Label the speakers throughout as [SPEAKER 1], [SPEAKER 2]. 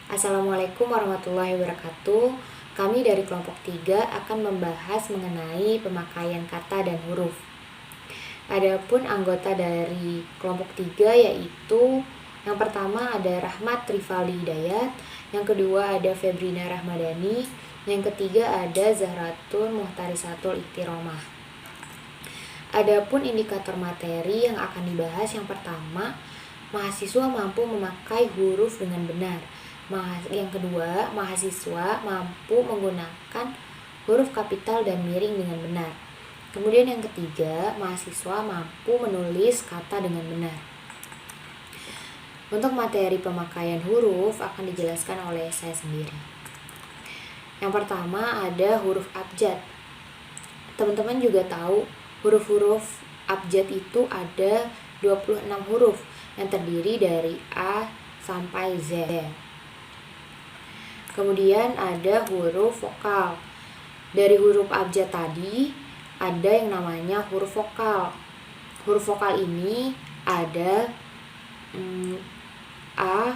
[SPEAKER 1] Assalamualaikum warahmatullahi wabarakatuh. Kami dari kelompok 3 akan membahas mengenai pemakaian kata dan huruf. Adapun anggota dari kelompok 3 yaitu yang pertama ada Rahmat Rivaldi Hidayat, yang kedua ada Febrina Rahmadani, yang ketiga ada Zahratun Muhtarisatul Iktiromah. Adapun indikator materi yang akan dibahas, yang pertama, mahasiswa mampu memakai huruf dengan benar. Yang kedua, mahasiswa mampu menggunakan huruf kapital dan miring dengan benar. Kemudian yang ketiga, mahasiswa mampu menulis kata dengan benar. Untuk materi pemakaian huruf akan dijelaskan oleh saya sendiri. Yang pertama ada huruf abjad. Teman-teman juga tahu huruf-huruf abjad itu ada 26 huruf yang terdiri dari A sampai Z. Kemudian ada huruf vokal. Dari huruf abjad tadi ada yang namanya huruf vokal. Huruf vokal ini ada A,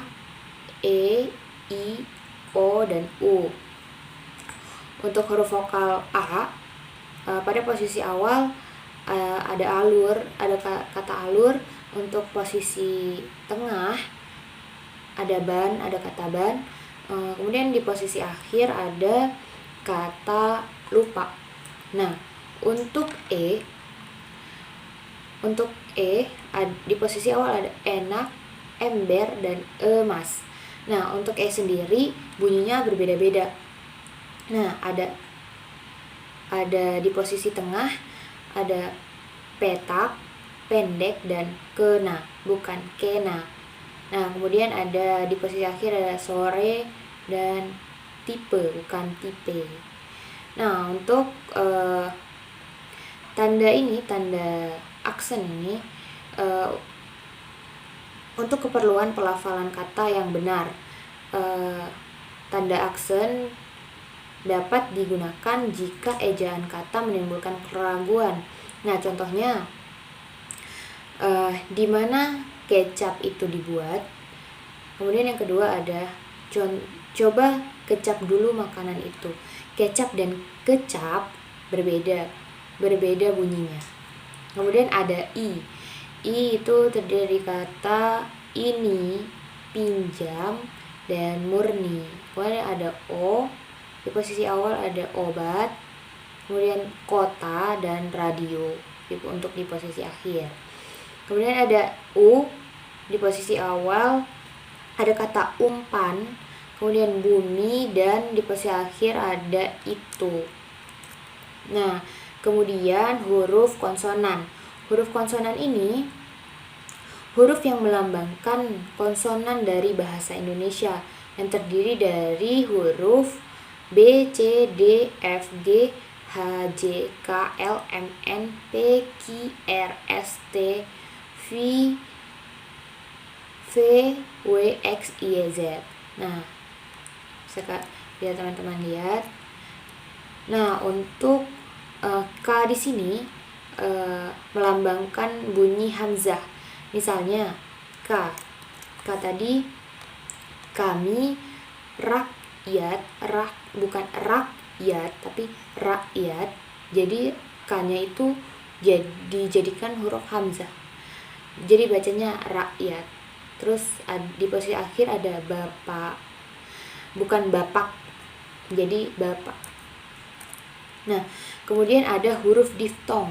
[SPEAKER 1] E, I, O, dan U. Untuk huruf vokal A, pada posisi awal ada alur, ada kata alur. Untuk posisi tengah ada ban, ada kata ban. Kemudian di posisi akhir ada kata lupa. Nah, untuk E di posisi awal ada enak, ember, dan emas. Nah, untuk E sendiri bunyinya berbeda-beda. Nah, ada di posisi tengah ada petak, pendek, dan kena, bukan kena. Nah, kemudian ada di posisi akhir ada sore dan tipe, bukan tipe. Nah, untuk tanda aksen ini untuk keperluan pelafalan kata yang benar. Tanda aksen dapat digunakan jika ejaan kata menimbulkan keraguan. Nah, contohnya di mana kecap itu dibuat. Kemudian yang kedua ada coba kecap dulu makanan itu. Kecap dan kecap berbeda bunyinya. Kemudian ada I itu terdiri dari kata ini, pinjam, dan murni. Kemudian ada O, di posisi awal ada obat, kemudian kota, dan radio untuk di posisi akhir. Kemudian ada U, di posisi awal ada kata umpan, kemudian bumi, dan di posisi akhir ada itu. Nah, kemudian huruf konsonan. Huruf konsonan ini huruf yang melambangkan konsonan dari bahasa Indonesia yang terdiri dari huruf B, C, D, F, G, H, J, K, L, M, N, P, Q, R, S, T, V, W, X, Y, Z. Nah, biar teman-teman lihat. Nah, untuk K di sini melambangkan bunyi hamzah. Misalnya K tadi kami rakyat, bukan rakyat tapi rakyat. Jadi K-nya itu dijadikan huruf hamzah. Jadi bacanya rakyat. Terus di posisi akhir ada bapak, bukan bapak, jadi bapak. Nah, kemudian ada huruf diftong.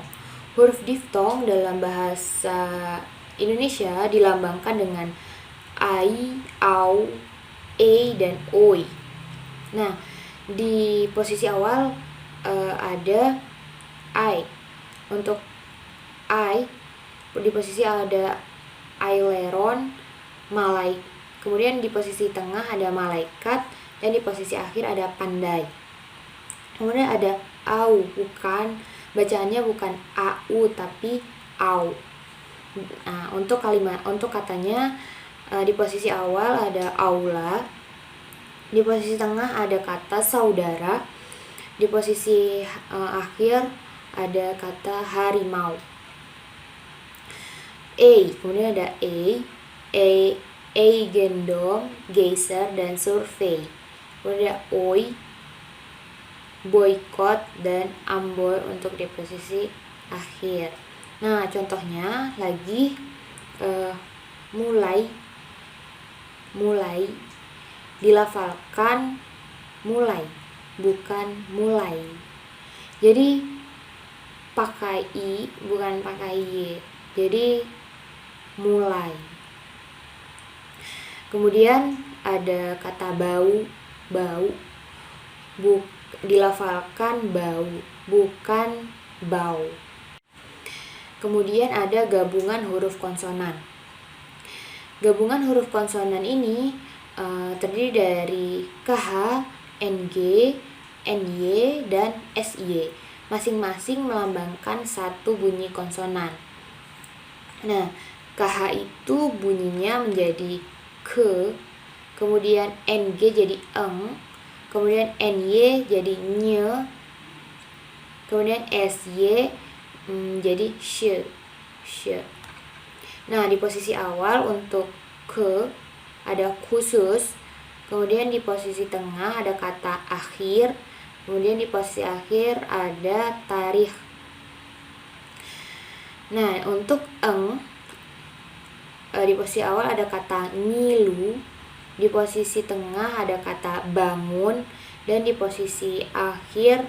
[SPEAKER 1] Huruf diftong dalam bahasa Indonesia dilambangkan dengan ai, au, e, dan oi. Nah, di posisi awal ada ai. Untuk ai di posisi ada aileron, kemudian di posisi tengah ada malaikat, dan di posisi akhir ada pandai. Kemudian ada au, bacaannya bukan au tapi au. Nah, untuk katanya di posisi awal ada aula, di posisi tengah ada kata saudara, di posisi akhir ada kata harimau. Kemudian ada eigendom, geyser, dan survei. Kemudian ada oi, boykot, dan ambon untuk di posisi akhir. Nah, contohnya lagi mulai dilafalkan mulai, bukan mulai. Jadi pakai i bukan pakai y. Jadi mulai. Kemudian ada kata bau, dilafalkan bau, bukan bau. Kemudian ada gabungan huruf konsonan. Gabungan huruf konsonan ini terdiri dari KH, NG, NY, dan SY. Masing-masing melambangkan satu bunyi konsonan. Nah, KH itu bunyinya menjadi ke, kemudian NG jadi eng, kemudian NY jadi nye, kemudian SY jadi she. Nah, di posisi awal untuk ke ada khusus, kemudian di posisi tengah ada kata akhir, kemudian di posisi akhir ada tarikh. Nah, untuk eng di posisi awal ada kata ngilu, di posisi tengah ada kata bangun, dan di posisi akhir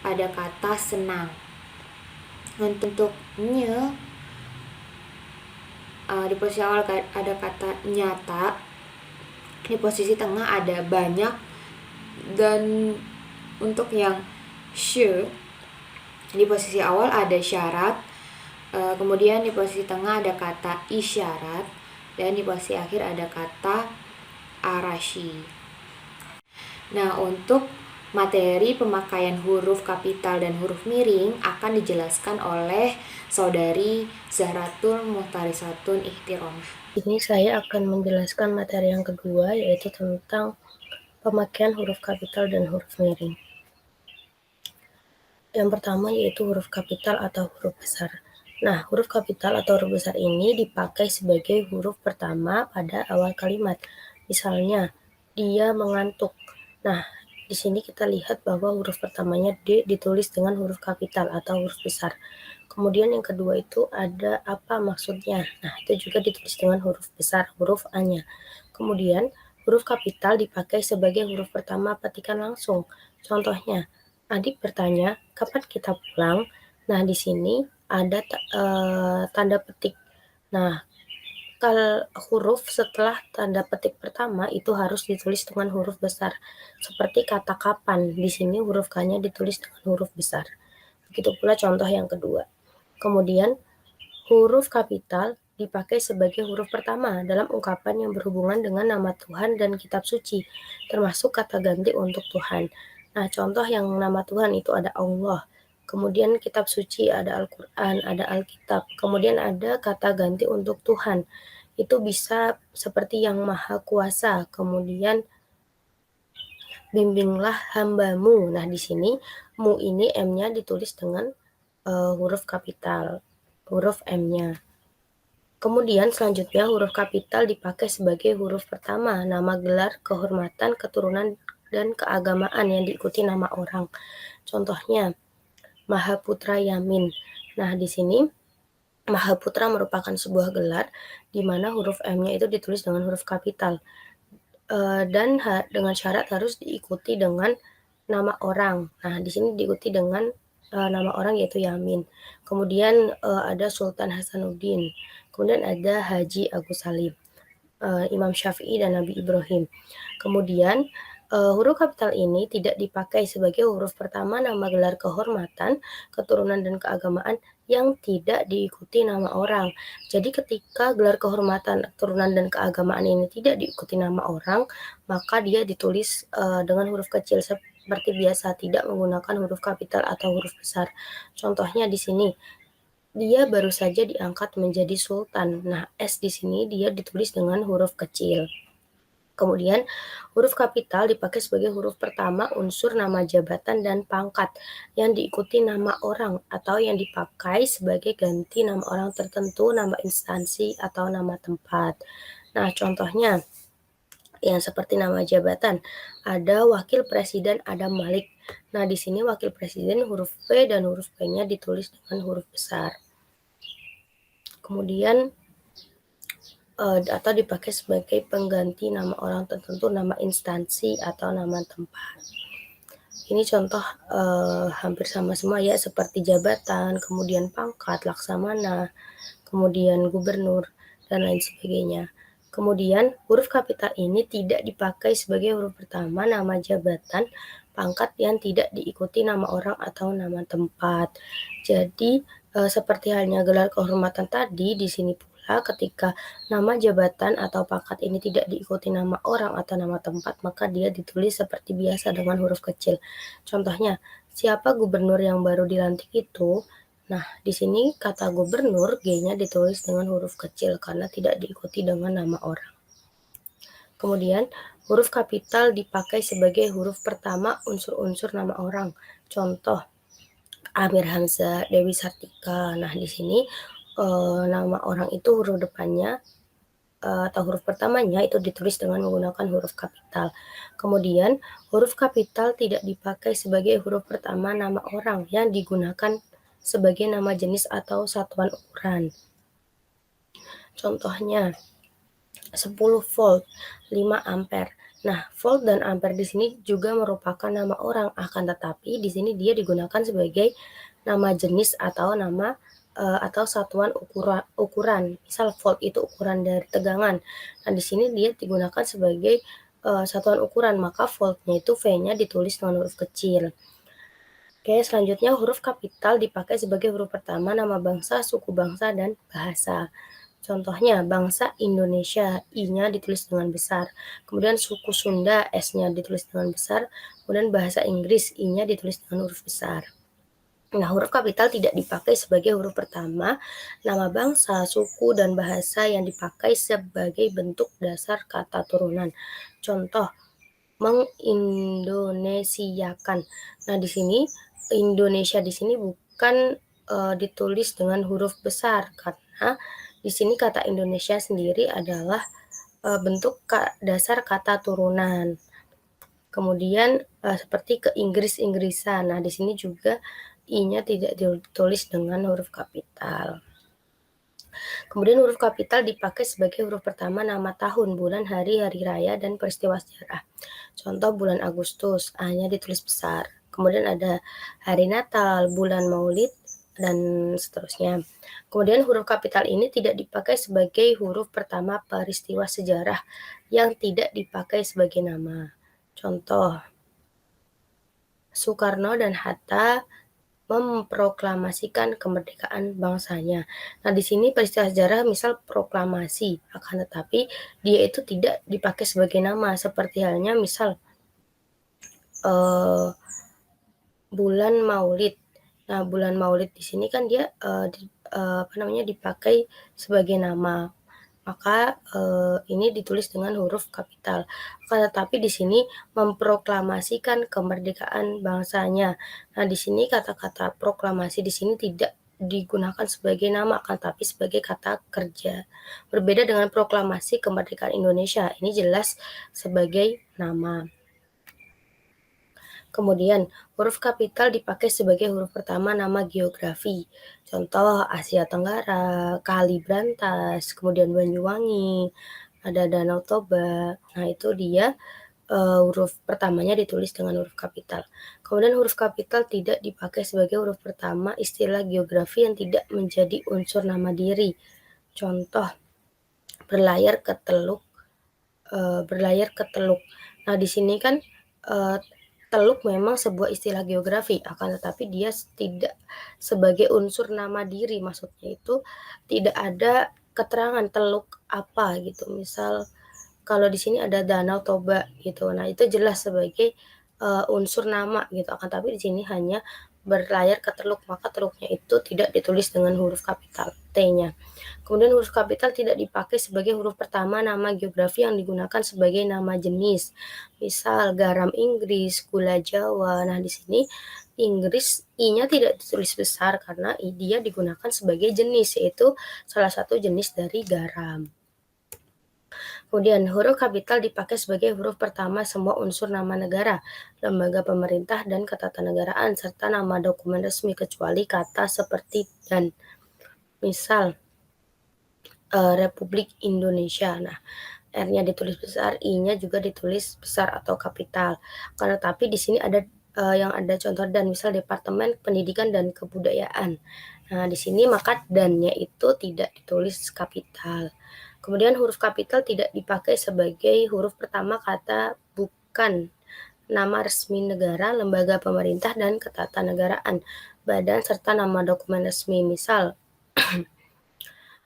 [SPEAKER 1] ada kata senang. Untuk nye di posisi awal ada kata nyata, di posisi tengah ada banyak, dan untuk yang she di posisi awal ada syarat, kemudian di posisi tengah ada kata isyarat, dan di posisi akhir ada kata arashi. Nah, untuk materi pemakaian huruf kapital dan huruf miring akan dijelaskan oleh Saudari Zahratul Muhtarisatun Ihtiramah.
[SPEAKER 2] Ini saya akan menjelaskan materi yang kedua, yaitu tentang pemakaian huruf kapital dan huruf miring. Yang pertama yaitu huruf kapital atau huruf besar. Nah, huruf kapital atau huruf besar ini dipakai sebagai huruf pertama pada awal kalimat. Misalnya, dia mengantuk. Nah, di sini kita lihat bahwa huruf pertamanya D ditulis dengan huruf kapital atau huruf besar. Kemudian yang kedua itu ada apa maksudnya. Nah, itu juga ditulis dengan huruf besar, huruf A-nya. Kemudian huruf kapital dipakai sebagai huruf pertama petikan langsung. Contohnya, adik bertanya, kapan kita pulang? Nah, di sini ada tanda petik. Nah, huruf setelah tanda petik pertama itu harus ditulis dengan huruf besar. Seperti kata kapan, di sini huruf K-nya ditulis dengan huruf besar. Begitu pula contoh yang kedua. Kemudian, huruf kapital dipakai sebagai huruf pertama dalam ungkapan yang berhubungan dengan nama Tuhan dan kitab suci, termasuk kata ganti untuk Tuhan. Nah, contoh yang nama Tuhan itu ada Allah. Kemudian kitab suci ada Al-Quran, ada Alkitab. Kemudian ada kata ganti untuk Tuhan. Itu bisa seperti yang maha kuasa. Kemudian bimbinglah hambamu. Nah, di sini mu ini M-nya ditulis dengan huruf kapital, huruf M-nya. Kemudian selanjutnya huruf kapital dipakai sebagai huruf pertama, nama gelar, kehormatan, keturunan, dan keagamaan yang diikuti nama orang. Contohnya, Mahaputra Yamin. Nah, di sini Mahaputra merupakan sebuah gelar di mana huruf M-nya itu ditulis dengan huruf kapital. Dan dengan syarat harus diikuti dengan nama orang. Nah, di sini diikuti dengan nama orang yaitu Yamin. Kemudian ada Sultan Hasanuddin. Kemudian ada Haji Agus Salim, Imam Syafi'i, dan Nabi Ibrahim. Kemudian huruf kapital ini tidak dipakai sebagai huruf pertama nama gelar kehormatan, keturunan, dan keagamaan yang tidak diikuti nama orang. Jadi ketika gelar kehormatan, keturunan, dan keagamaan ini tidak diikuti nama orang, maka dia ditulis dengan huruf kecil seperti biasa, tidak menggunakan huruf kapital atau huruf besar. Contohnya di sini, dia baru saja diangkat menjadi sultan. Nah, S di sini dia ditulis dengan huruf kecil. Kemudian huruf kapital dipakai sebagai huruf pertama unsur nama jabatan dan pangkat yang diikuti nama orang atau yang dipakai sebagai ganti nama orang tertentu, nama instansi, atau nama tempat. Nah, contohnya yang seperti nama jabatan, ada Wakil Presiden Adam Malik. Nah, di sini Wakil Presiden huruf P dan huruf P-nya ditulis dengan huruf besar. Kemudian atau dipakai sebagai pengganti nama orang tertentu, nama instansi atau nama tempat. Ini contoh hampir sama semua ya, seperti jabatan, kemudian pangkat, laksamana, kemudian gubernur, dan lain sebagainya. Kemudian huruf kapital ini tidak dipakai sebagai huruf pertama nama jabatan, pangkat yang tidak diikuti nama orang atau nama tempat. Jadi seperti halnya gelar kehormatan tadi, di sini pula ketika nama jabatan atau pangkat ini tidak diikuti nama orang atau nama tempat, maka dia ditulis seperti biasa dengan huruf kecil. Contohnya, siapa gubernur yang baru dilantik itu? Nah, di sini kata gubernur, G-nya ditulis dengan huruf kecil karena tidak diikuti dengan nama orang. Kemudian, huruf kapital dipakai sebagai huruf pertama unsur-unsur nama orang. Contoh, Amir Hamzah, Dewi Sartika. Nah, di sini nama orang itu huruf depannya atau huruf pertamanya itu ditulis dengan menggunakan huruf kapital. Kemudian, huruf kapital tidak dipakai sebagai huruf pertama nama orang yang digunakan sebagai nama jenis atau satuan ukuran. Contohnya, 10 volt, 5 ampere. Nah, volt dan ampere di sini juga merupakan nama orang, akan tetapi di sini dia digunakan sebagai nama jenis atau nama atau satuan ukuran. Misal volt itu ukuran dari tegangan. Nah, di sini dia digunakan sebagai satuan ukuran, maka voltnya itu V-nya ditulis dengan huruf kecil. Oke, selanjutnya huruf kapital dipakai sebagai huruf pertama nama bangsa, suku bangsa, dan bahasa. Contohnya, bangsa Indonesia, I-nya ditulis dengan besar. Kemudian suku Sunda, S-nya ditulis dengan besar. Kemudian bahasa Inggris, I-nya ditulis dengan huruf besar. Nah, huruf kapital tidak dipakai sebagai huruf pertama nama bangsa, suku, dan bahasa yang dipakai sebagai bentuk dasar kata turunan. Contoh, mengindonesiakan. Nah, di sini Indonesia di sini bukan ditulis dengan huruf besar karena di sini kata Indonesia sendiri adalah bentuk dasar kata turunan. Kemudian seperti ke Inggris-Inggrisan. Nah, di sini juga I-nya tidak ditulis dengan huruf kapital. Kemudian huruf kapital dipakai sebagai huruf pertama nama tahun, bulan, hari, hari raya, dan peristiwa sejarah. Contoh bulan Agustus, A-nya ditulis besar. Kemudian ada hari Natal, bulan Maulid, dan seterusnya. Kemudian huruf kapital ini tidak dipakai sebagai huruf pertama peristiwa sejarah yang tidak dipakai sebagai nama. Contoh, Soekarno dan Hatta memproklamasikan kemerdekaan bangsanya. Nah, di sini peristiwa sejarah misal proklamasi, akan tetapi dia itu tidak dipakai sebagai nama, seperti halnya misal bulan Maulid. Nah, bulan Maulid di sini kan dia dipakai sebagai nama. Maka ini ditulis dengan huruf kapital. Akan tetapi di sini memproklamasikan kemerdekaan bangsanya. Nah, di sini kata-kata proklamasi di sini tidak digunakan sebagai nama, akan tapi sebagai kata kerja. Berbeda dengan proklamasi kemerdekaan Indonesia, ini jelas sebagai nama. Kemudian, huruf kapital dipakai sebagai huruf pertama nama geografi. Contoh Asia Tenggara, Kali Brantas, kemudian Banyuwangi, ada Danau Toba. Nah, itu dia huruf pertamanya ditulis dengan huruf kapital. Kemudian huruf kapital tidak dipakai sebagai huruf pertama istilah geografi yang tidak menjadi unsur nama diri. Contoh, berlayar ke Teluk. Nah, di sini kan Teluk memang sebuah istilah geografi, akan tetapi dia tidak sebagai unsur nama diri, maksudnya itu tidak ada keterangan teluk apa gitu. Misal kalau di sini ada Danau Toba gitu, nah itu jelas sebagai unsur nama gitu, akan tapi di sini hanya berlayar ke teluk, maka teluknya itu tidak ditulis dengan huruf kapital T-nya. Kemudian huruf kapital tidak dipakai sebagai huruf pertama nama geografi yang digunakan sebagai nama jenis. Misal garam Inggris, gula Jawa. Nah, di sini Inggris I-nya tidak ditulis besar karena dia digunakan sebagai jenis, yaitu salah satu jenis dari garam. Kemudian huruf kapital dipakai sebagai huruf pertama semua unsur nama negara, lembaga pemerintah dan ketatanegaraan, serta nama dokumen resmi kecuali kata seperti dan. Misal, Republik Indonesia. Nah, R-nya ditulis besar, I-nya juga ditulis besar atau kapital. Karena tapi di sini ada yang ada contoh dan, misal Departemen Pendidikan dan Kebudayaan. Nah, di sini maka dan-nya itu tidak ditulis kapital. Kemudian huruf kapital tidak dipakai sebagai huruf pertama kata bukan, nama resmi negara, lembaga pemerintah dan ketatanegaraan, badan serta nama dokumen resmi. Misal,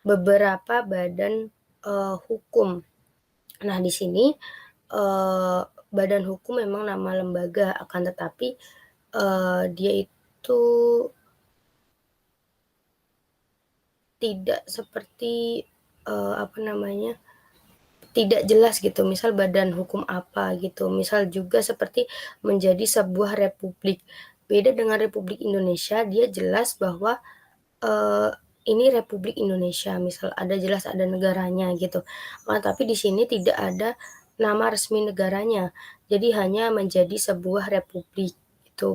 [SPEAKER 2] beberapa badan hukum. Nah, di sini badan hukum memang nama lembaga, akan tetapi dia itu tidak seperti tidak jelas gitu, misal badan hukum apa gitu. Misal juga seperti menjadi sebuah republik. Beda dengan Republik Indonesia, dia jelas bahwa ini Republik Indonesia, misal ada jelas ada negaranya gitu. Tapi di sini tidak ada nama resmi negaranya, jadi hanya menjadi sebuah republik itu.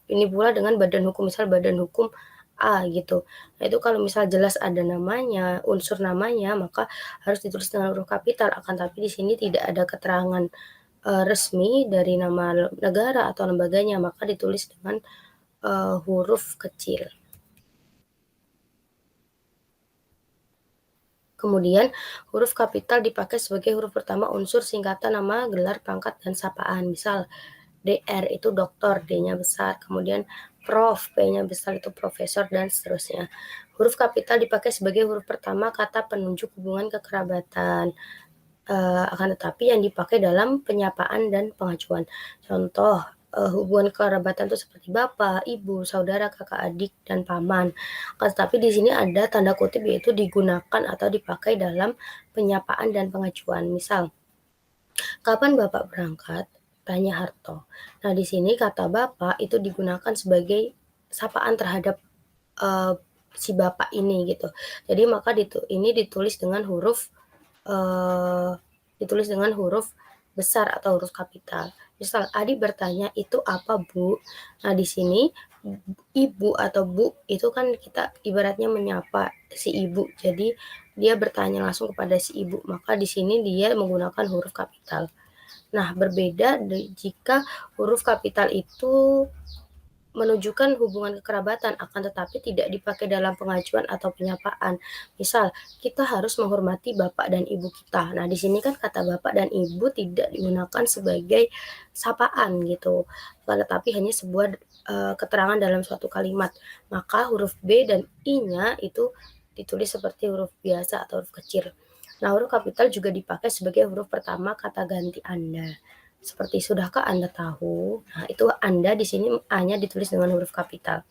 [SPEAKER 2] Ini pula dengan badan hukum, misal badan hukum A gitu. Nah, itu kalau misal jelas ada namanya, unsur namanya, maka harus ditulis dengan huruf kapital. Akan tapi di sini tidak ada keterangan resmi dari nama negara atau lembaganya, maka ditulis dengan huruf kecil. Kemudian, huruf kapital dipakai sebagai huruf pertama unsur singkatan nama, gelar, pangkat, dan sapaan. Misal, DR itu doktor, D-nya besar. Kemudian, Prof, P-nya besar itu profesor, dan seterusnya. Huruf kapital dipakai sebagai huruf pertama kata penunjuk hubungan kekerabatan. Akan tetapi yang dipakai dalam penyapaan dan pengacuan. Contoh, hubungan kerabatan itu seperti bapak, ibu, saudara, kakak, adik, dan paman. Akan tetapi di sini ada tanda kutip, yaitu digunakan atau dipakai dalam penyapaan dan pengacuan. Misal, kapan bapak berangkat? Tanya Harto. Nah, di sini kata bapak itu digunakan sebagai sapaan terhadap si bapak ini gitu. Jadi maka ini ditulis dengan huruf besar atau huruf kapital. Misal, Adi bertanya, itu apa, Bu? Nah, di sini ibu atau bu itu kan kita ibaratnya menyapa si ibu. Jadi dia bertanya langsung kepada si ibu, maka di sini dia menggunakan huruf kapital. Nah, berbeda jika huruf kapital itu menunjukkan hubungan kekerabatan, akan tetapi tidak dipakai dalam pengajuan atau penyapaan. Misal, kita harus menghormati bapak dan ibu kita. Nah, di sini kan kata bapak dan ibu tidak digunakan sebagai sapaan gitu, tetapi hanya sebuah keterangan dalam suatu kalimat. Maka huruf B dan I-nya itu ditulis seperti huruf biasa atau huruf kecil. Nah, huruf kapital juga dipakai sebagai huruf pertama kata ganti Anda. Seperti sudahkah Anda tahu? Nah, itu Anda di sini A-nya ditulis dengan huruf kapital.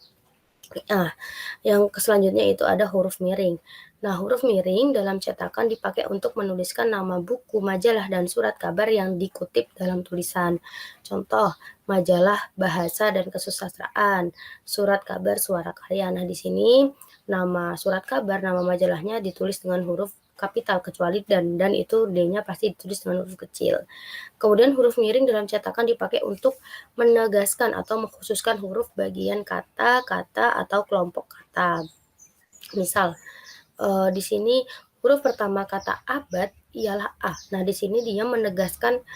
[SPEAKER 2] Nah, yang selanjutnya itu ada huruf miring. Nah, huruf miring dalam cetakan dipakai untuk menuliskan nama buku, majalah, dan surat kabar yang dikutip dalam tulisan. Contoh, majalah bahasa dan kesusastraan, surat kabar suara karya. Nah, di sini nama surat kabar, nama majalahnya ditulis dengan huruf kapital, kecuali dan itu D-nya pasti ditulis dengan huruf kecil. Kemudian huruf miring dalam cetakan dipakai untuk menegaskan atau mengkhususkan huruf bagian kata, atau kelompok kata. Misal, di sini huruf pertama kata abad ialah A. Nah, di sini dia menegaskan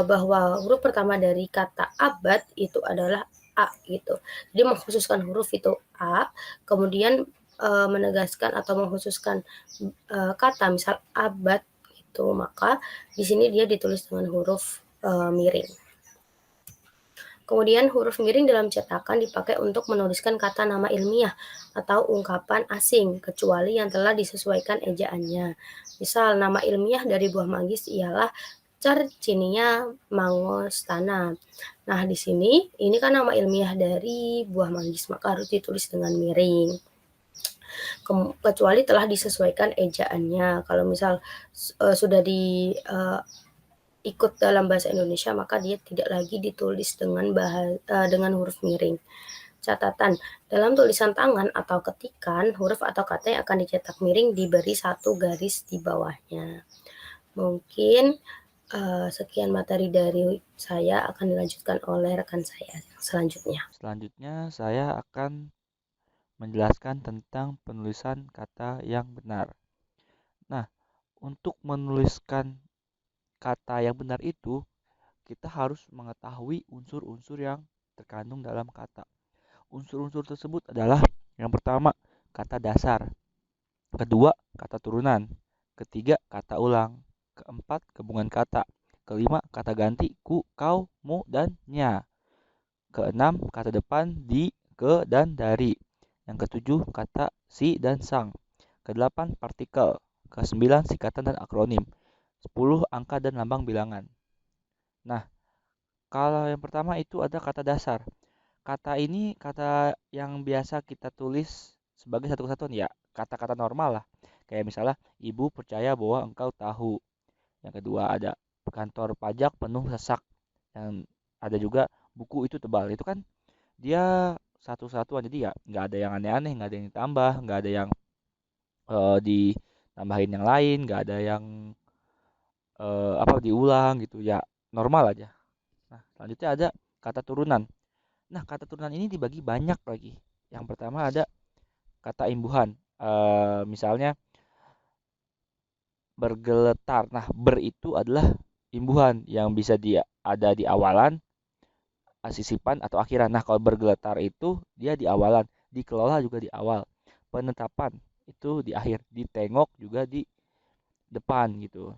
[SPEAKER 2] bahwa huruf pertama dari kata abad itu adalah A gitu. Jadi mengkhususkan huruf itu A, kemudian menegaskan atau mengkhususkan kata, misal abad itu, maka di sini dia ditulis dengan huruf miring. Kemudian huruf miring dalam cetakan dipakai untuk menuliskan kata nama ilmiah atau ungkapan asing, kecuali yang telah disesuaikan ejaannya. Misal, nama ilmiah dari buah manggis ialah Carcinia mangostana. Nah, di sini ini kan nama ilmiah dari buah manggis, maka harus ditulis dengan miring. Kecuali telah disesuaikan ejaannya. Kalau misal sudah ikut dalam bahasa Indonesia, maka dia tidak lagi ditulis dengan huruf miring. Catatan, dalam tulisan tangan atau ketikan, huruf atau kata yang akan dicetak miring diberi satu garis di bawahnya. Mungkin sekian materi dari saya, akan dilanjutkan oleh rekan saya selanjutnya.
[SPEAKER 3] Selanjutnya saya akan menjelaskan tentang penulisan kata yang benar. Nah, untuk menuliskan kata yang benar itu, kita harus mengetahui unsur-unsur yang terkandung dalam kata. Unsur-unsur tersebut adalah yang pertama, kata dasar, kedua, kata turunan, ketiga, kata ulang, keempat, gabungan kata, kelima, kata ganti ku, kau, mu, dan nya, keenam, kata depan di, ke, dan dari, yang ketujuh, kata si dan sang, kedelapan, partikel, kesembilan, singkatan dan akronim, 10, angka dan lambang bilangan. Nah, kalau yang pertama itu ada kata dasar. Kata ini kata yang biasa kita tulis sebagai satu kesatuan ya, kata-kata normal lah. Kayak misalnya, ibu percaya bahwa engkau tahu. Yang kedua ada kantor pajak penuh sesak. Yang ada juga buku itu tebal. Itu kan dia satu-satuan. Jadi ya nggak ada yang aneh-aneh, nggak ada yang ditambah, nggak ada yang ditambahin yang lain, nggak ada yang apa diulang gitu ya, normal aja. Nah, selanjutnya ada kata turunan. Nah, kata turunan ini dibagi banyak lagi. Yang pertama ada kata imbuhan. Misalnya bergeletar. Nah, ber itu adalah imbuhan yang bisa ada di awalan, sisipan atau akhiran. Nah, kalau bergeletar itu dia di awalan, dikelola juga di awal. Penetapan itu di akhir, ditengok juga di depan gitu.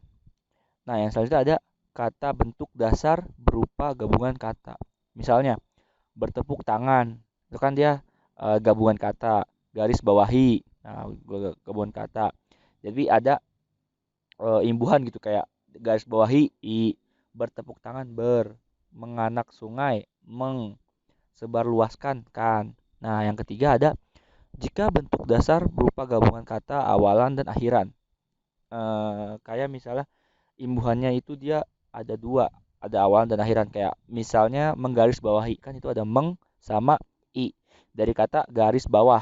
[SPEAKER 3] Nah, yang selanjutnya ada kata bentuk dasar berupa gabungan kata. Misalnya bertepuk tangan, itu kan dia gabungan kata, garis bawahi, nah, gabungan kata. Jadi ada imbuhan gitu kayak garis bawahi i, bertepuk tangan ber, menganak sungai meng, sebarluaskan kan. Nah, yang ketiga ada jika bentuk dasar berupa gabungan kata awalan dan akhiran. Kayak misalnya imbuhannya itu dia ada dua, ada awalan dan akhiran, kayak misalnya menggaris bawahi kan itu ada meng sama i dari kata garis bawah,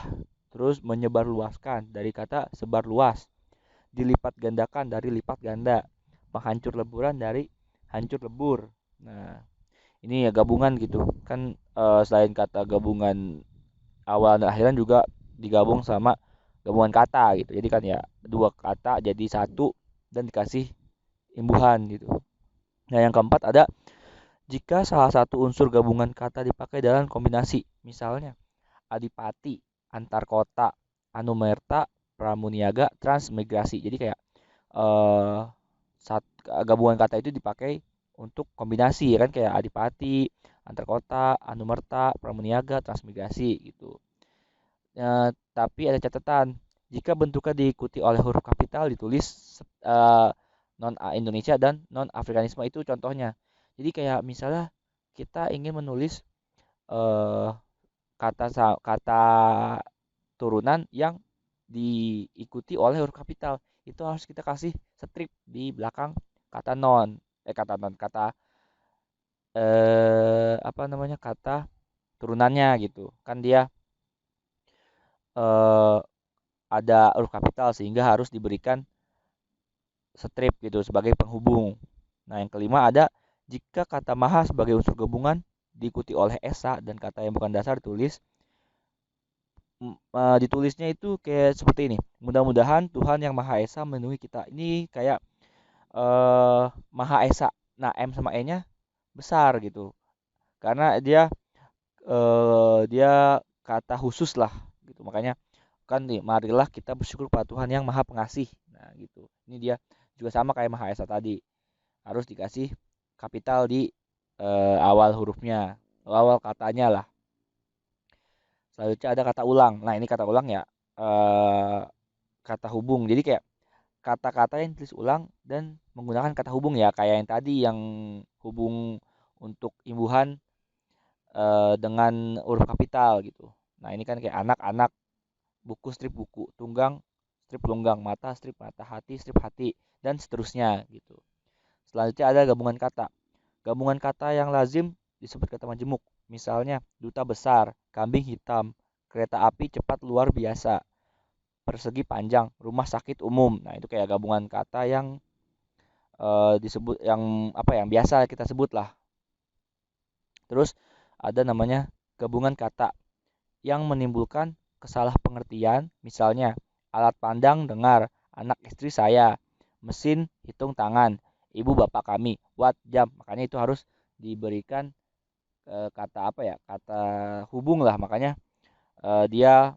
[SPEAKER 3] terus menyebarluaskan dari kata sebar luas, dilipat gandakan dari lipat ganda, penghancur leburan dari hancur lebur. Nah, ini ya gabungan gitu kan, selain kata gabungan awal dan akhiran juga digabung sama gabungan kata gitu, jadi kan ya dua kata jadi satu dan dikasih imbuhan gitu. Nah, yang keempat ada jika salah satu unsur gabungan kata dipakai dalam kombinasi. Misalnya, adipati, antar kota, anumerta, pramuniaga, transmigrasi. Jadi kayak eh gabungan kata itu dipakai untuk kombinasi ya kan, kayak adipati, antar kota, anumerta, pramuniaga, transmigrasi gitu. Tapi ada catatan, jika bentuknya diikuti oleh huruf kapital ditulis non Indonesia dan non Afrikanisme, itu contohnya. Jadi kayak misalnya kita ingin menulis eh, kata turunan yang diikuti oleh huruf kapital, itu harus kita kasih strip di belakang kata non, kata non, kata apa namanya, kata turunannya gitu. Kan dia eh, ada huruf kapital sehingga harus diberikan strip gitu sebagai penghubung. Nah, yang kelima ada jika kata maha sebagai unsur gabungan diikuti oleh esa dan kata yang bukan dasar ditulisnya itu kayak seperti ini. Mudah-mudahan Tuhan yang Maha Esa melindungi kita. Ini kayak Maha Esa. Nah, M sama E-nya besar gitu. Karena dia kata khusus lah gitu. Makanya kan nih, marilah kita bersyukur pada Tuhan yang Maha Pengasih. Nah, gitu. Ini dia juga sama kayak Maha Esa tadi. Harus dikasih kapital di awal hurufnya, awal katanya lah. Selanjutnya ada kata ulang. Nah, ini kata ulang ya, kata hubung. Jadi kayak kata-kata yang ditulis ulang dan menggunakan kata hubung ya, kayak yang tadi yang hubung untuk imbuhan dengan huruf kapital gitu. Nah, ini kan kayak anak-anak, buku strip buku, tunggang strip lunggang, mata strip mata, hati strip hati, dan seterusnya gitu. Selanjutnya ada gabungan kata. Gabungan kata yang lazim disebut kata majemuk. Misalnya duta besar, kambing hitam, kereta api cepat luar biasa, persegi panjang, rumah sakit umum. Nah, itu kayak gabungan kata yang disebut yang apa yang biasa kita sebut lah. Terus ada namanya gabungan kata yang menimbulkan kesalahpengertian, misalnya alat pandang dengar, anak istri saya, mesin hitung tangan, ibu bapak kami, watt jam. Makanya itu harus diberikan kata apa ya? Kata hubung lah. Makanya dia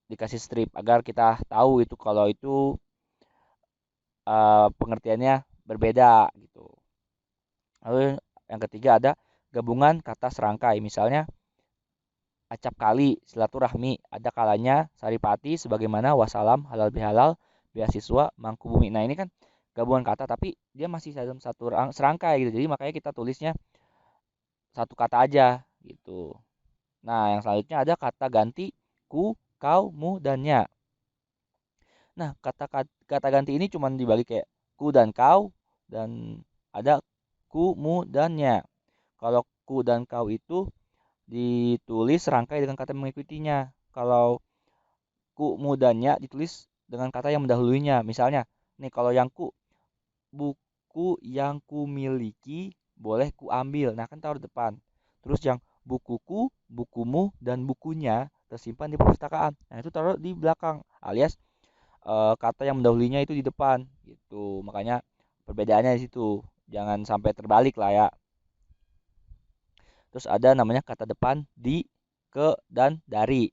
[SPEAKER 3] dikasih strip agar kita tahu itu kalau itu pengertiannya berbeda gitu. Lalu yang ketiga ada gabungan kata serangkai, misalnya acap kali, silaturahmi, ada kalanya, saripati, sebagaimana, wassalam, halal bihalal, beasiswa, mangkubumi. Nah ini kan gabungan kata tapi dia masih dalam satu serangkai gitu. Jadi makanya kita tulisnya satu kata aja gitu. Nah yang selanjutnya ada kata ganti ku, kau, mu, dan nya. Nah kata ganti ini cuma dibagi kayak ku dan kau, dan ada ku, mu, dan nya. Kalau ku dan kau itu ditulis serangkai dengan kata mengikutinya. Kalau ku mudanya ditulis dengan kata yang mendahulunya. Misalnya, nih kalau yang ku, buku yang ku miliki boleh ku ambil. Nah, kan taruh depan. Terus yang bukuku, bukumu, dan bukunya tersimpan di perpustakaan. Nah, itu taruh di belakang. Alias kata yang mendahulunya itu di depan. Gitu. Makanya perbedaannya di situ. Jangan sampai terbalik lah ya. Terus ada namanya kata depan di, ke, dan dari.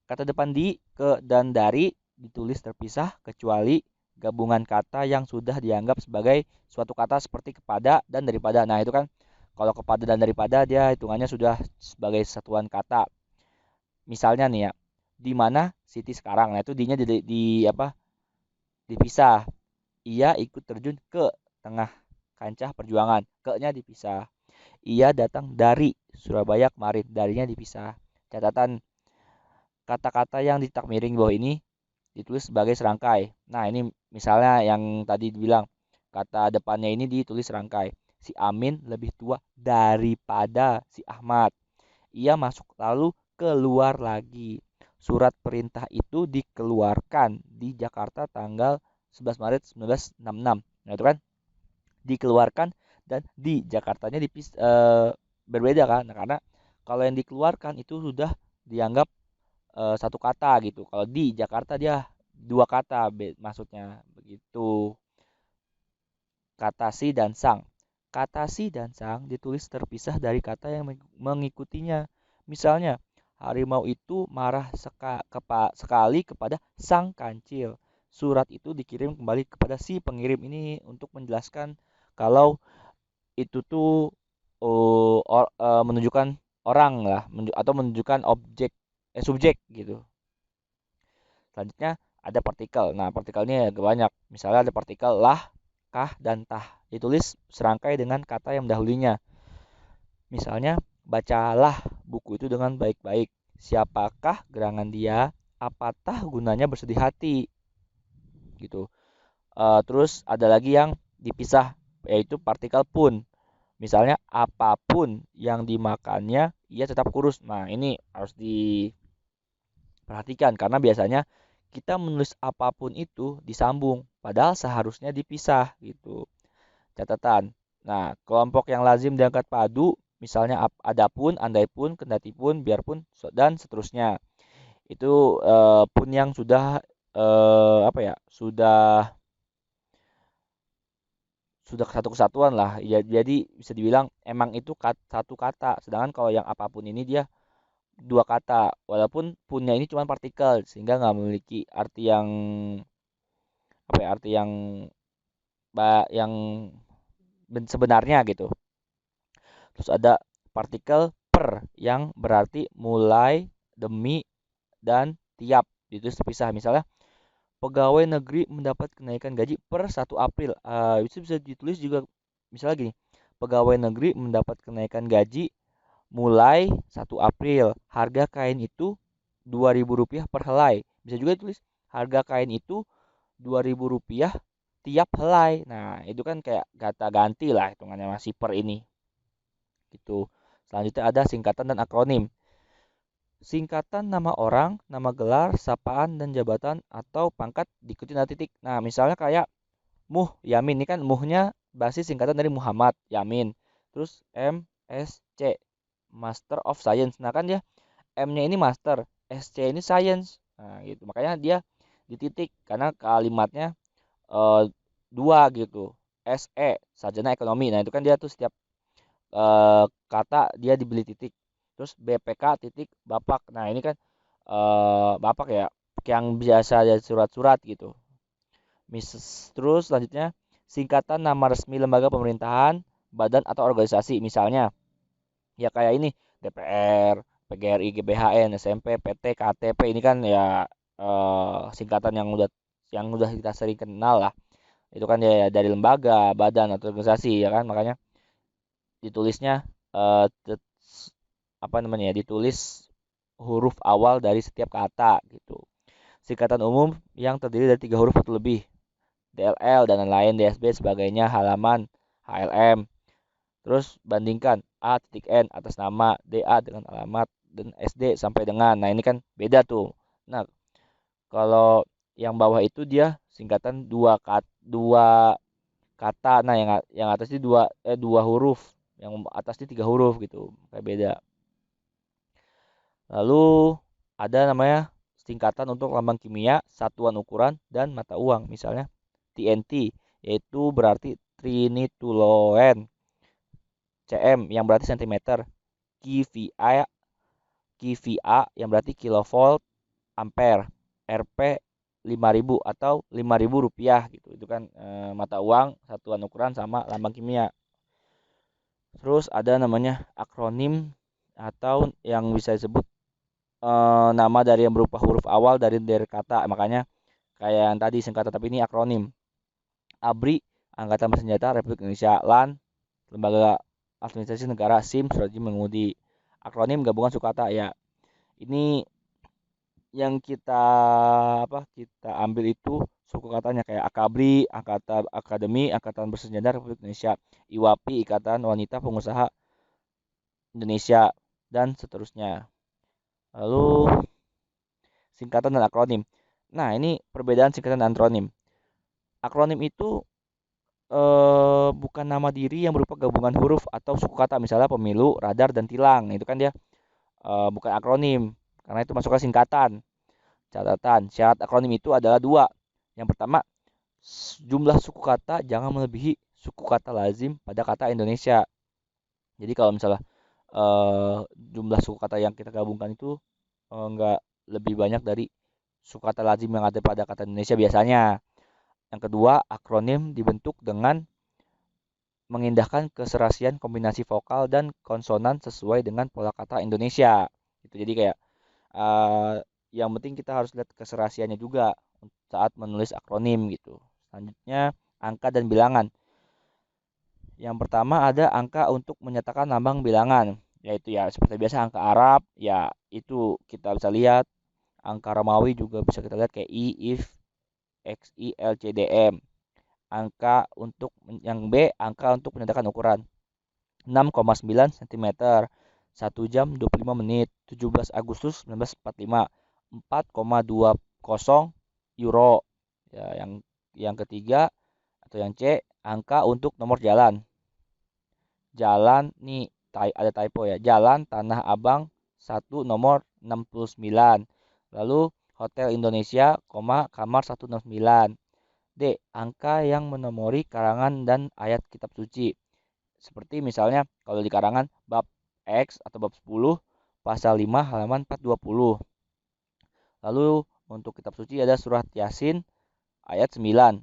[SPEAKER 3] Kata depan di, ke, dan dari ditulis terpisah kecuali gabungan kata yang sudah dianggap sebagai suatu kata seperti kepada dan daripada. Nah, itu kan kalau kepada dan daripada dia hitungannya sudah sebagai satuan kata. Misalnya nih ya, di mana Siti sekarang. Nah, itu di-nya di apa? Dipisah. Ia ikut terjun ke tengah kancah perjuangan. Ke-nya dipisah. Ia datang dari Surabaya kemarin. Darinya dipisah. Catatan, kata-kata yang ditak miring bawah ini ditulis sebagai serangkai. Nah, ini misalnya yang tadi dibilang, kata depannya ini ditulis serangkai. Si Amin lebih tua daripada si Ahmad. Ia masuk lalu keluar lagi. Surat perintah itu dikeluarkan di Jakarta tanggal 11 Maret 1966. Nah, itu kan dikeluarkan dan di Jakartanya berbeda kan. Nah, karena kalau yang dikeluarkan itu sudah dianggap satu kata gitu. Kalau di Jakarta dia dua kata maksudnya begitu. Kata si dan sang. Kata si dan sang ditulis terpisah dari kata yang mengikutinya. Misalnya, harimau itu marah sekali kepada sang kancil. Surat itu dikirim kembali kepada si pengirim. Ini untuk menjelaskan kalau itu tuh menunjukkan orang lah, atau menunjukkan subjek gitu. Selanjutnya ada partikel. Nah, partikelnya agak banyak. Misalnya ada partikel lah, kah, dan tah. Ditulis serangkai dengan kata yang mendahulunya. Misalnya, bacalah buku itu dengan baik-baik. Siapakah gerangan dia? Apatah gunanya bersedih hati? Gitu. Terus ada lagi yang dipisah, yaitu partikel pun. Misalnya, apapun yang dimakannya, ia tetap kurus. Nah, ini harus diperhatikan karena biasanya kita menulis apapun itu disambung, padahal seharusnya dipisah gitu. Catatan. Nah, kelompok yang lazim diangkat padu, misalnya adapun, andaipun, kendatipun, biarpun, dan seterusnya. Itu pun yang sudah apa ya? Sudah satu kesatuan lah. Ya, jadi bisa dibilang emang itu satu kata. Sedangkan kalau yang apapun ini dia dua kata. Walaupun punnya ini cuma partikel sehingga nggak memiliki arti yang apa ya? Arti yang sebenarnya gitu. Terus ada partikel per yang berarti mulai, demi, dan tiap. Itu terpisah. Misalnya pegawai negeri mendapat kenaikan gaji per 1 April. Itu bisa ditulis juga misalnya gini. Pegawai negeri mendapat kenaikan gaji mulai 1 April. Harga kain itu Rp2.000 per helai. Bisa juga ditulis harga kain itu Rp2.000 tiap helai. Nah, itu kan kayak kata ganti lah hitungannya masih per ini. Gitu. Selanjutnya ada singkatan dan akronim. Singkatan nama orang, nama gelar, sapaan, dan jabatan atau pangkat diikuti dengan titik. Nah, misalnya kayak Yamin ini kan muhnya basis singkatan dari Muhammad Yamin. Terus MSC, Master of Science. Nah kan dia M-nya ini master, SC ini science. Nah gitu. Makanya dia dititik karena kalimatnya eh, dua gitu. SE, sarjana ekonomi. Nah itu kan dia tuh setiap kata dia dibeli titik. Terus BPK titik Bapak. Nah ini kan Bapak ya yang biasa ada surat-surat gitu. Terus selanjutnya singkatan nama resmi lembaga pemerintahan, badan atau organisasi. Misalnya ya kayak ini DPR, PGRI, GBHN, SMP, PT, KTP ini kan ya singkatan yang udah kita sering kenal lah. Itu kan ya dari lembaga, badan atau organisasi ya kan. Makanya ditulisnya eh, apa namanya ya, ditulis huruf awal dari setiap kata gitu. Singkatan umum yang terdiri dari 3 huruf atau lebih. DLL dan lain-lain, DSB sebagainya, halaman, HLM. Terus bandingkan A titik N atas nama, DA dengan alamat, dan SD sampai dengan. Nah, ini kan beda tuh. Nah, kalau yang bawah itu dia singkatan dua kata. Nah, yang atas ini dua huruf, yang atas ini 3 huruf gitu. Kayak beda. Lalu ada namanya singkatan untuk lambang kimia, satuan ukuran, dan mata uang. Misalnya TNT, yaitu berarti trinitoloen. CM yang berarti cm. KVA, KVA yang berarti kilovolt ampere. Rp 5.000 atau Rp5.000 gitu. Itu kan mata uang, satuan ukuran sama lambang kimia. Terus ada namanya akronim atau yang bisa disebut nama dari yang berupa huruf awal dari kata. Makanya kayak yang tadi singkatan tapi ini akronim. ABRI, Angkatan Bersenjata Republik Indonesia. LAN, Lembaga Administrasi Negara. SIM, Surat Izin Mengemudi. Akronim gabungan suku kata ya. Ini yang kita ambil itu suku katanya kayak AKABRI, Angkatan Akademi Angkatan Bersenjata Republik Indonesia, IWAPI, Ikatan Wanita Pengusaha Indonesia, dan seterusnya. Lalu singkatan dan akronim. Nah, ini perbedaan singkatan dan akronim. Akronim itu bukan nama diri yang berupa gabungan huruf atau suku kata, misalnya pemilu, radar, dan tilang. Itu kan dia bukan akronim karena itu masuknya singkatan. Catatan, syarat akronim itu adalah dua. Yang pertama, jumlah suku kata jangan melebihi suku kata lazim pada kata Indonesia. Jadi kalau misalnya jumlah suku kata yang kita gabungkan itu enggak lebih banyak dari suku kata lazim yang ada pada kata Indonesia biasanya. Yang kedua, akronim dibentuk dengan mengindahkan keserasian kombinasi vokal dan konsonan sesuai dengan pola kata Indonesia. Itu jadi kayak yang penting kita harus lihat keserasiannya juga saat menulis akronim gitu. Selanjutnya, angka dan bilangan. Yang pertama ada angka untuk menyatakan lambang bilangan, yaitu ya seperti biasa angka Arab, ya itu kita bisa lihat. Angka Romawi juga bisa kita lihat kayak I, IF, XI, LCDM. Angka untuk yang B, angka untuk menyatakan ukuran 6,9 cm, 1 jam 25 menit, 17 Agustus 1945, 4,20 euro. Ya, yang ketiga atau yang C, angka untuk nomor jalan. Jalan nih ada typo ya. Jalan Tanah Abang 1 nomor 69. Lalu Hotel Indonesia, kamar 169. D. Angka yang menomori karangan dan ayat kitab suci. Seperti misalnya kalau di karangan bab X atau bab 10 pasal 5 halaman 420. Lalu untuk kitab suci ada surat Yasin ayat 9.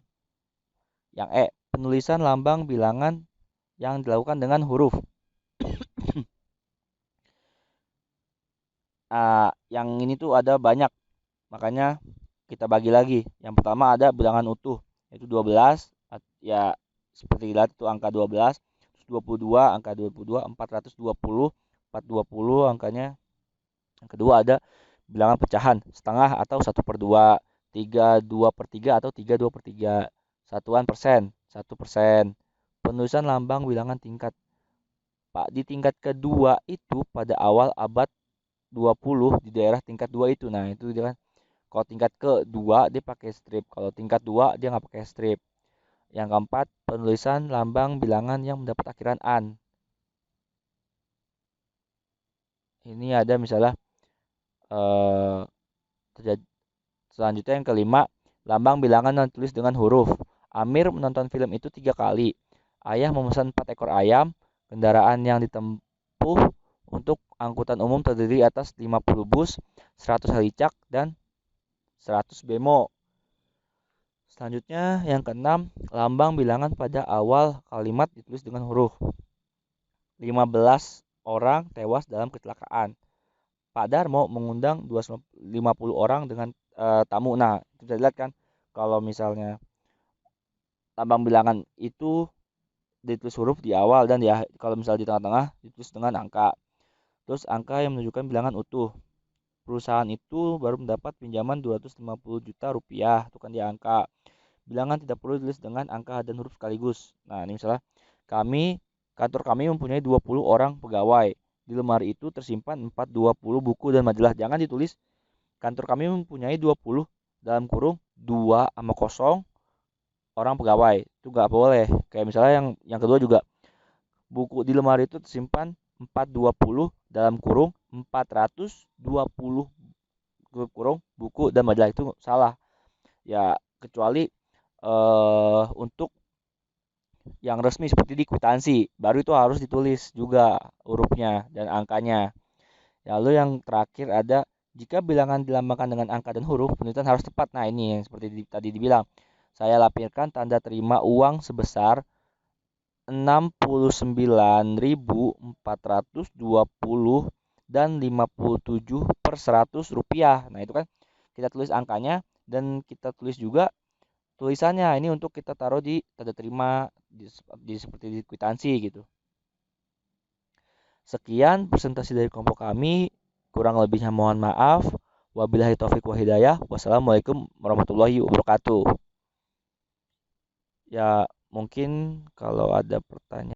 [SPEAKER 3] Yang E. Penulisan lambang bilangan yang dilakukan dengan huruf. Yang ini tuh ada banyak. Makanya kita bagi lagi. Yang pertama ada bilangan utuh, yaitu 12. Ya seperti dilihat itu angka 12. Terus 22, angka 22, 420, 420 angkanya. Yang kedua ada bilangan pecahan, setengah atau 1/2, 32/3 atau 32/3. Satuan persen, 1%. Penulisan lambang bilangan tingkat. Pak, di tingkat kedua itu pada awal abad 20 di daerah tingkat 2 itu. Nah, itu dia kan. Kalau tingkat ke-2 dia pakai strip. Kalau tingkat 2 dia nggak pakai strip. Yang keempat, penulisan lambang bilangan yang mendapat akhiran an. Ini ada misalnya selanjutnya yang kelima, lambang bilangan yang ditulis dengan huruf. Amir menonton film itu 3 kali. Ayah memesan 4 ekor ayam. Kendaraan yang ditempuh untuk angkutan umum terdiri atas 50 bus, 100 helicak, dan 100 bemo. Selanjutnya yang keenam, lambang bilangan pada awal kalimat ditulis dengan huruf. 15 orang tewas dalam kecelakaan. Pak Darmo mengundang 250 orang dengan tamu. Nah, itu bisa dilihat kan kalau misalnya lambang bilangan itu ditulis huruf di awal dan kalau misalnya di tengah-tengah ditulis dengan angka. Terus angka yang menunjukkan bilangan utuh. Perusahaan itu baru mendapat pinjaman 250 juta rupiah, itu kan di angka. Bilangan tidak perlu ditulis dengan angka dan huruf sekaligus. Nah, ini misalnya kantor kami mempunyai 20 orang pegawai. Di lemari itu tersimpan 420 buku dan majalah. Jangan ditulis kantor kami mempunyai 20 dalam kurung 2 sama kosong orang pegawai. Itu nggak boleh. Kayak misalnya yang kedua juga, buku di lemari itu tersimpan 420 dalam kurung 420 kurung buku dan majalah. Itu salah. Ya, kecuali untuk yang resmi seperti di kwitansi, baru itu harus ditulis juga hurufnya dan angkanya. Lalu yang terakhir ada, jika bilangan dilambangkan dengan angka dan huruf, penulisan harus tepat. Nah, ini yang seperti tadi dibilang. Saya lampirkan tanda terima uang sebesar 69.420 dan 57 per 100 rupiah. Nah, itu kan kita tulis angkanya dan kita tulis juga tulisannya. Ini untuk kita taruh di tanda terima seperti di kwitansi gitu. Sekian presentasi dari kelompok kami. Kurang lebihnya mohon maaf. Wabillahi taufik wa hidayah. Wassalamualaikum warahmatullahi wabarakatuh. Ya, mungkin kalau ada pertanyaan